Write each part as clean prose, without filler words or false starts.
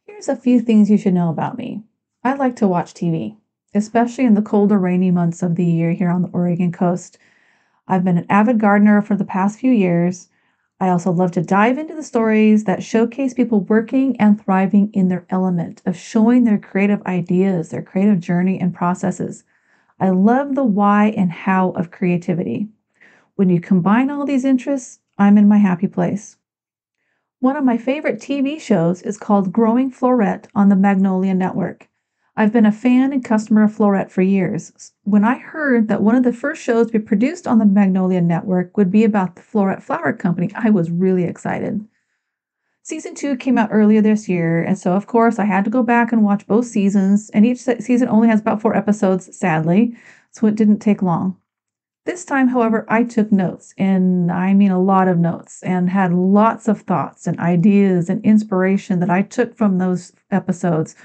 Here's a few things you should know about me. I like to watch TV, especially in the colder, rainy months of the year here on the Oregon coast. I've been an avid gardener for the past few years. I also love to dive into the stories that showcase people working and thriving in their element, of showing their creative ideas, their creative journey and processes. I love the why and how of creativity. When you combine all these interests, I'm in my happy place. One of my favorite TV shows is called Growing Floret on the Magnolia Network. I've been a fan and customer of Floret for years. When I heard that one of the first shows to be produced on the Magnolia Network would be about the Floret Flower Company, I was really excited. Season 2 came out earlier this year, and so of course I had to go back and watch both seasons, and each season only has about 4 episodes, sadly, so it didn't take long. This time, however, I took notes, and I mean a lot of notes, and had lots of thoughts and ideas and inspiration that I took from those episodes.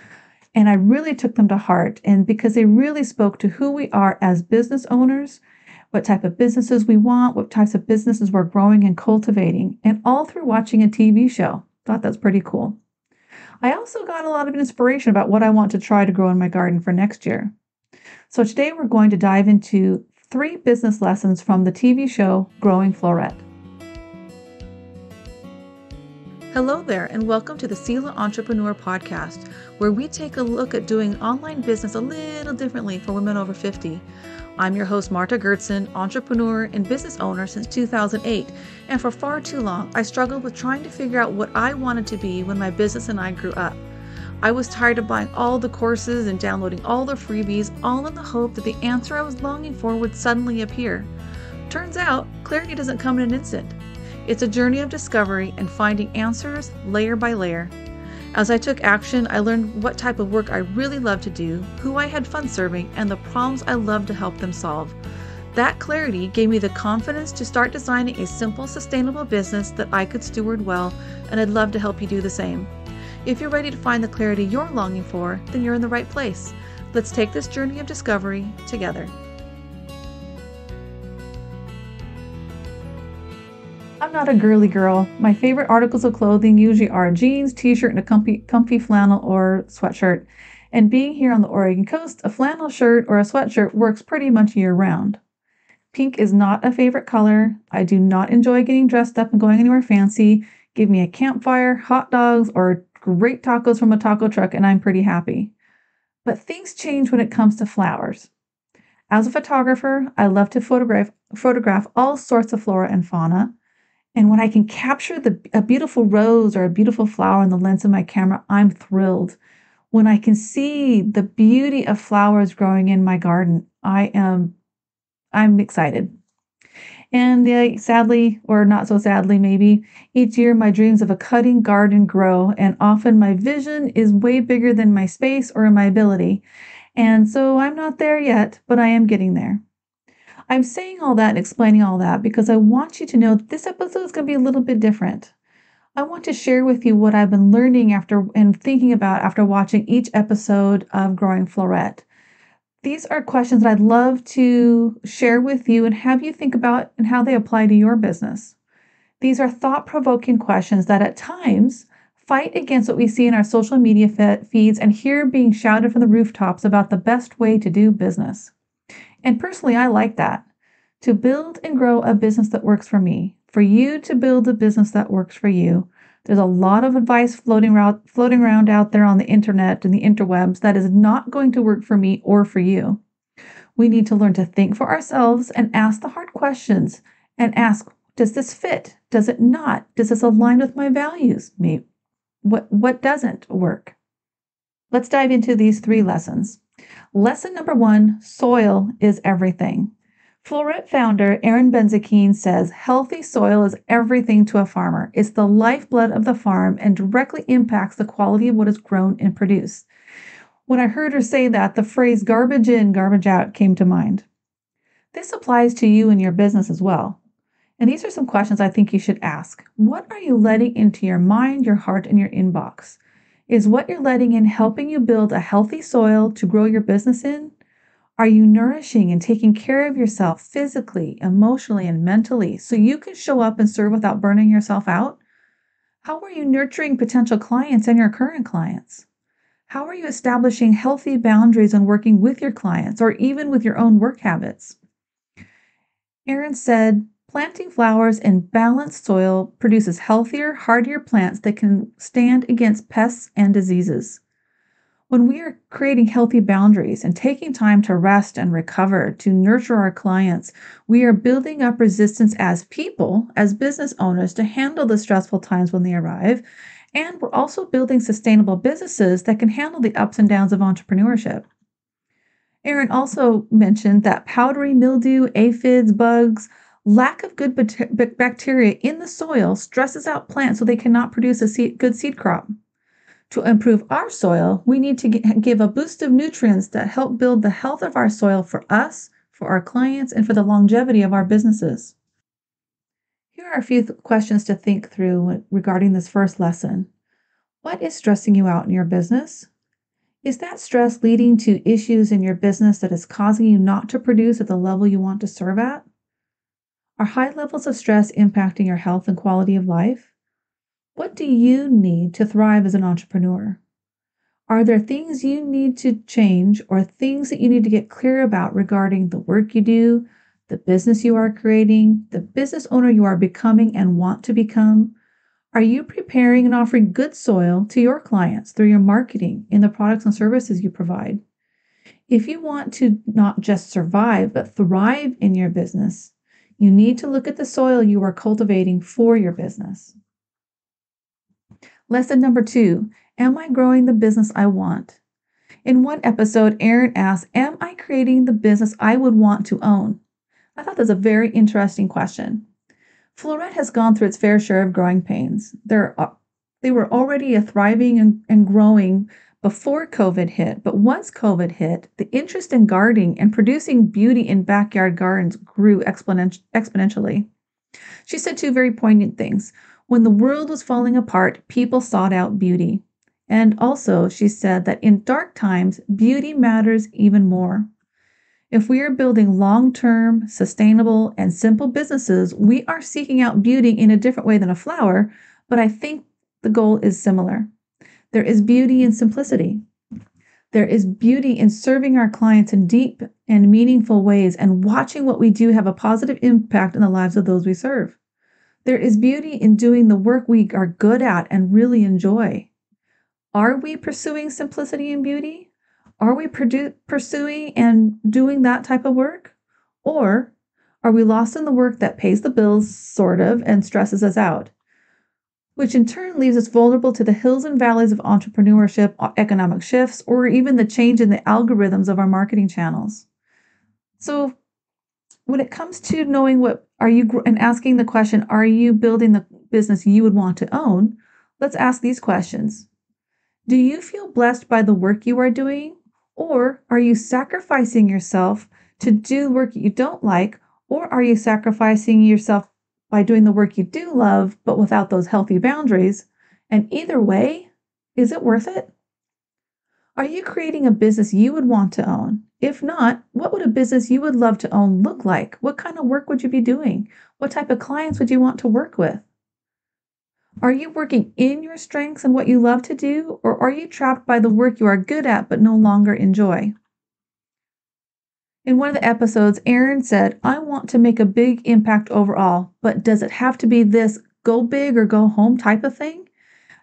And I really took them to heart, and because they really spoke to who we are as business owners, what type of businesses we want, what types of businesses we're growing and cultivating, and all through watching a TV show. Thought that's pretty cool. I also got a lot of inspiration about what I want to try to grow in my garden for next year. So today we're going to dive into 3 business lessons from the TV show Growing Floret. Hello there, and welcome to the Selah Entrepreneur podcast, where we take a look at doing online business a little differently for women over 50. I'm your host, Marta Gertson, entrepreneur and business owner since 2008, and for far too long, I struggled with trying to figure out what I wanted to be when my business and I grew up. I was tired of buying all the courses and downloading all the freebies, all in the hope that the answer I was longing for would suddenly appear. Turns out, clarity doesn't come in an instant. It's a journey of discovery and finding answers layer by layer. As I took action, I learned what type of work I really loved to do, who I had fun serving, and the problems I loved to help them solve. That clarity gave me the confidence to start designing a simple, sustainable business that I could steward well, and I'd love to help you do the same. If you're ready to find the clarity you're longing for, then you're in the right place. Let's take this journey of discovery together. I'm not a girly girl. My favorite articles of clothing usually are jeans, t-shirt, and a comfy flannel or sweatshirt. And being here on the Oregon coast, a flannel shirt or a sweatshirt works pretty much year-round. Pink is not a favorite color. I do not enjoy getting dressed up and going anywhere fancy. Give me a campfire, hot dogs, or great tacos from a taco truck, and I'm pretty happy. But things change when it comes to flowers. As a photographer, I love to photograph all sorts of flora and fauna. And when I can capture a beautiful rose or a beautiful flower in the lens of my camera, I'm thrilled. When I can see the beauty of flowers growing in my garden, I'm excited. And sadly, or not so sadly maybe, each year my dreams of a cutting garden grow, and often my vision is way bigger than my space or my ability. And so I'm not there yet, but I am getting there. I'm saying all that and explaining all that because I want you to know that this episode is going to be a little bit different. I want to share with you what I've been learning after and thinking about after watching each episode of Growing Floret. These are questions that I'd love to share with you and have you think about and how they apply to your business. These are thought-provoking questions that at times fight against what we see in our social media feeds and hear being shouted from the rooftops about the best way to do business. And personally, I like that. To build and grow a business that works for me, for you to build a business that works for you. There's a lot of advice floating around out there on the internet and the interwebs that is not going to work for me or for you. We need to learn to think for ourselves and ask the hard questions and ask, does this fit? Does it not? Does this align with my values? What doesn't work? Let's dive into these 3 lessons. Lesson number 1, soil is everything. Floret founder Erin says healthy soil is everything to a farmer. It's the lifeblood of the farm and directly impacts the quality of what is grown and produced. When I heard her say that, the phrase garbage in, garbage out came to mind. This applies to you and your business as well. And these are some questions I think you should ask. What are you letting into your mind, your heart, and your inbox? Is what you're letting in helping you build a healthy soil to grow your business in? Are you nourishing and taking care of yourself physically, emotionally, and mentally so you can show up and serve without burning yourself out? How are you nurturing potential clients and your current clients? How are you establishing healthy boundaries and working with your clients or even with your own work habits? Erin said, planting flowers in balanced soil produces healthier, hardier plants that can stand against pests and diseases. When we are creating healthy boundaries and taking time to rest and recover to nurture our clients, we are building up resistance as people, as business owners, to handle the stressful times when they arrive. And we're also building sustainable businesses that can handle the ups and downs of entrepreneurship. Erin also mentioned that powdery mildew, aphids, bugs, lack of good bacteria in the soil stresses out plants so they cannot produce a good seed crop. To improve our soil, we need to give a boost of nutrients that help build the health of our soil for us, for our clients, and for the longevity of our businesses. Here are a few questions to think through regarding this first lesson. What is stressing you out in your business? Is that stress leading to issues in your business that is causing you not to produce at the level you want to serve at? Are high levels of stress impacting your health and quality of life? What do you need to thrive as an entrepreneur? Are there things you need to change or things that you need to get clear about regarding the work you do, the business you are creating, the business owner you are becoming and want to become? Are you preparing and offering good soil to your clients through your marketing in the products and services you provide? If you want to not just survive, but thrive in your business, you need to look at the soil you are cultivating for your business. Lesson number 2, am I growing the business I want? In one episode, Erin asked, am I creating the business I would want to own? I thought that was a very interesting question. Floret has gone through its fair share of growing pains. They were already a thriving and growing before COVID hit, but once COVID hit, the interest in gardening and producing beauty in backyard gardens grew exponentially. She said two very poignant things. When the world was falling apart, people sought out beauty. And also, she said that in dark times, beauty matters even more. If we are building long-term, sustainable, and simple businesses, we are seeking out beauty in a different way than a flower, but I think the goal is similar. There is beauty in simplicity. There is beauty in serving our clients in deep and meaningful ways and watching what we do have a positive impact in the lives of those we serve. There is beauty in doing the work we are good at and really enjoy. Are we pursuing simplicity and beauty? Are we pursuing and doing that type of work? Or are we lost in the work that pays the bills, sort of, and stresses us out? Which in turn leaves us vulnerable to the hills and valleys of entrepreneurship, economic shifts, or even the change in the algorithms of our marketing channels. So when it comes to knowing and asking the question, are you building the business you would want to own? Let's ask these questions. Do you feel blessed by the work you are doing? Or are you sacrificing yourself to do work you don't like? Or are you sacrificing yourself by doing the work you do love, but without those healthy boundaries? And either way, is it worth it? Are you creating a business you would want to own? If not, what would a business you would love to own look like? What kind of work would you be doing? What type of clients would you want to work with? Are you working in your strengths and what you love to do, or are you trapped by the work you are good at but no longer enjoy? In one of the episodes, Erin said, I want to make a big impact overall, but does it have to be this go big or go home type of thing?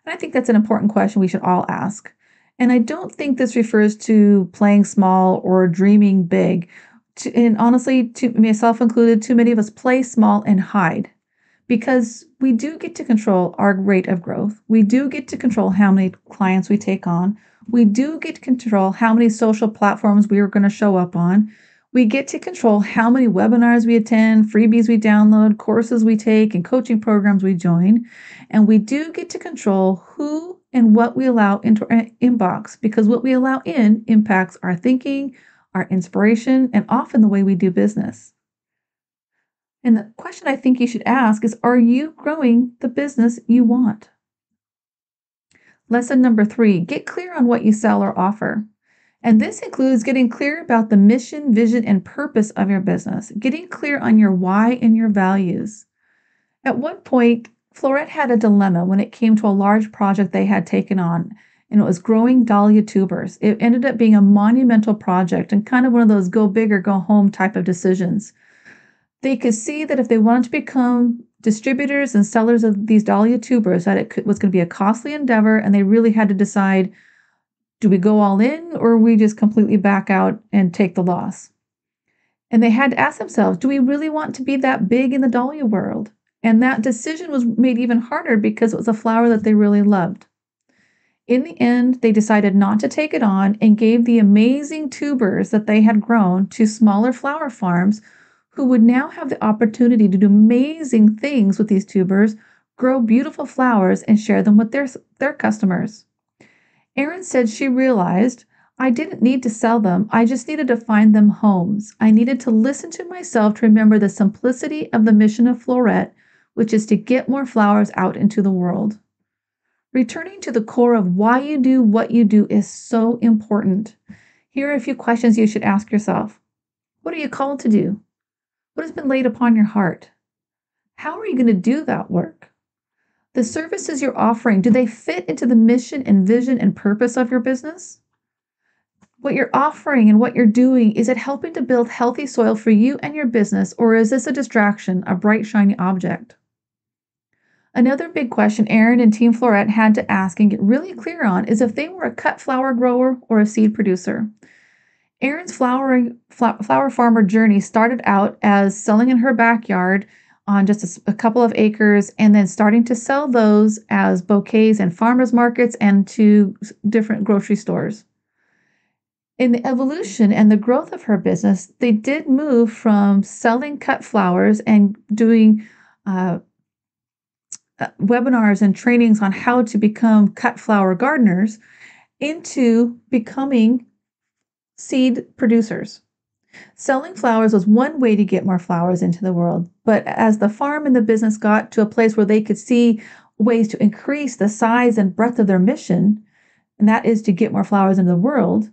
And I think that's an important question we should all ask. And I don't think this refers to playing small or dreaming big. And honestly, to myself included, too many of us play small and hide. Because we do get to control our rate of growth. We do get to control how many clients we take on. We do get to control how many social platforms we are going to show up on. We get to control how many webinars we attend, freebies we download, courses we take, and coaching programs we join. And we do get to control who and what we allow into our inbox, because what we allow in impacts our thinking, our inspiration, and often the way we do business. And the question I think you should ask is, are you growing the business you want? Lesson number 3, get clear on what you sell or offer. And this includes getting clear about the mission, vision, and purpose of your business, getting clear on your why and your values. At one point, Floret had a dilemma when it came to a large project they had taken on, and it was growing dahlia tubers. It ended up being a monumental project and kind of one of those go big or go home type of decisions. They could see that if they wanted to become distributors and sellers of these dahlia tubers, that was going to be a costly endeavor, and they really had to decide, do we go all in or we just completely back out and take the loss? And they had to ask themselves, do we really want to be that big in the dahlia world? And that decision was made even harder because it was a flower that they really loved. In the end, they decided not to take it on and gave the amazing tubers that they had grown to smaller flower farms who would now have the opportunity to do amazing things with these tubers, grow beautiful flowers, and share them with their customers. Erin said she realized, I didn't need to sell them. I just needed to find them homes. I needed to listen to myself to remember the simplicity of the mission of Floret, which is to get more flowers out into the world. Returning to the core of why you do what you do is so important. Here are a few questions you should ask yourself. What are you called to do? What has been laid upon your heart? How are you going to do that work? The services you're offering, do they fit into the mission and vision and purpose of your business? What you're offering and what you're doing, is it helping to build healthy soil for you and your business, or is this a distraction, a bright, shiny object? Another big question Erin and Team Floret had to ask and get really clear on is if they were a cut flower grower or a seed producer. Erin's flower farmer journey started out as selling in her backyard on just a couple of acres, and then starting to sell those as bouquets and farmers markets and to different grocery stores. In the evolution and the growth of her business, they did move from selling cut flowers and doing webinars and trainings on how to become cut flower gardeners into becoming seed producers. Selling flowers was one way to get more flowers into the world, but as the farm and the business got to a place where they could see ways to increase the size and breadth of their mission, and that is to get more flowers into the world,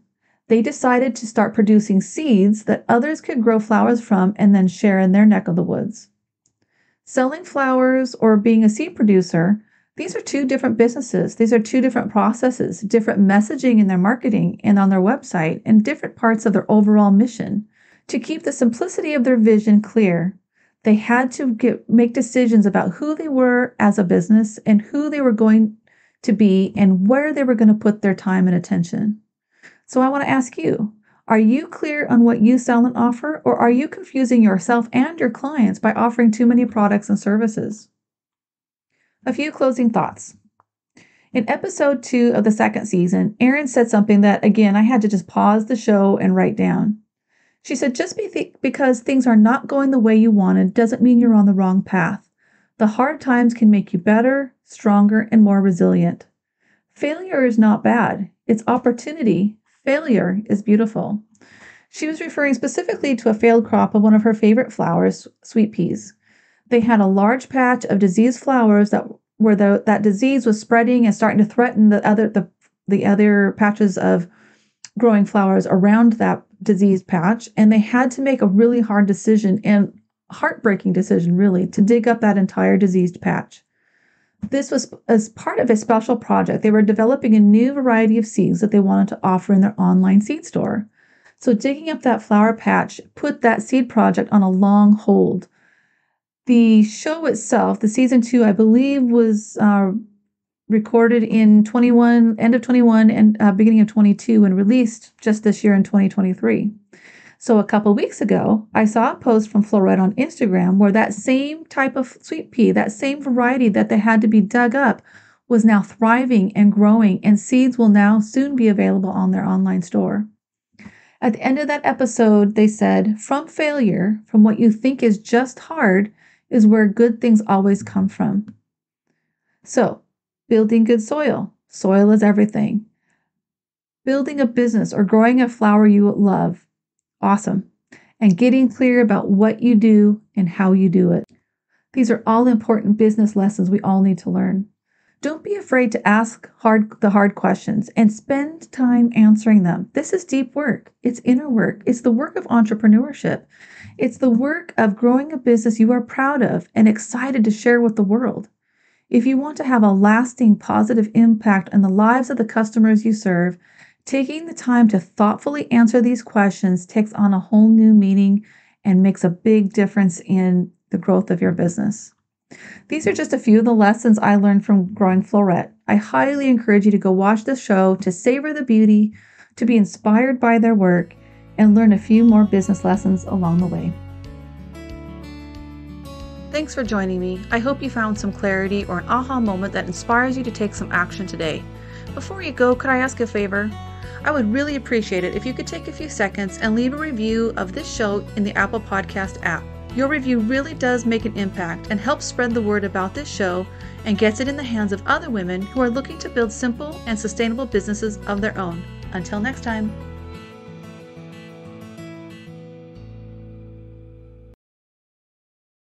they decided to start producing seeds that others could grow flowers from and then share in their neck of the woods. Selling flowers or being a seed producer, these are two different businesses. These are two different processes, different messaging in their marketing and on their website, and different parts of their overall mission. To keep the simplicity of their vision clear, they had to make decisions about who they were as a business and who they were going to be and where they were going to put their time and attention. So I want to ask you, are you clear on what you sell and offer, or are you confusing yourself and your clients by offering too many products and services? A few closing thoughts. In episode 2 of the second season, Erin said something that, again, I had to just pause the show and write down. She said, just because things are not going the way you wanted doesn't mean you're on the wrong path. The hard times can make you better, stronger, and more resilient. Failure is not bad. It's opportunity. Failure is beautiful. She was referring specifically to a failed crop of one of her favorite flowers, sweet peas. They had a large patch of diseased flowers where that disease was spreading and starting to threaten the other patches of growing flowers around that diseased patch, and they had to make a really hard decision and heartbreaking decision, really, to dig up that entire diseased patch. This was as part of a special project. They were developing a new variety of seeds that they wanted to offer in their online seed store. So digging up that flower patch put that seed project on a long hold. The show itself, the season 2, I believe, was recorded in end of 21 and beginning of 22 and released just this year in 2023. So a couple weeks ago, I saw a post from Floret on Instagram where that same type of sweet pea, that same variety that they had to be dug up, was now thriving and growing, and seeds will now soon be available on their online store. At the end of that episode, they said, from failure, from what you think is just hard, is where good things always come from. So, building good soil. Soil is everything. Building a business or growing a flower you love. Awesome. And getting clear about what you do and how you do it. These are all important business lessons we all need to learn. Don't be afraid to ask the hard questions and spend time answering them. This is deep work. It's inner work. It's the work of entrepreneurship. It's the work of growing a business you are proud of and excited to share with the world. If you want to have a lasting positive impact on the lives of the customers you serve, taking the time to thoughtfully answer these questions takes on a whole new meaning and makes a big difference in the growth of your business. These are just a few of the lessons I learned from growing Floret. I highly encourage you to go watch the show to savor the beauty, to be inspired by their work, and learn a few more business lessons along the way. Thanks for joining me. I hope you found some clarity or an aha moment that inspires you to take some action today. Before you go, could I ask a favor? I would really appreciate it if you could take a few seconds and leave a review of this show in the Apple Podcast app. Your review really does make an impact and helps spread the word about this show and gets it in the hands of other women who are looking to build simple and sustainable businesses of their own. Until next time.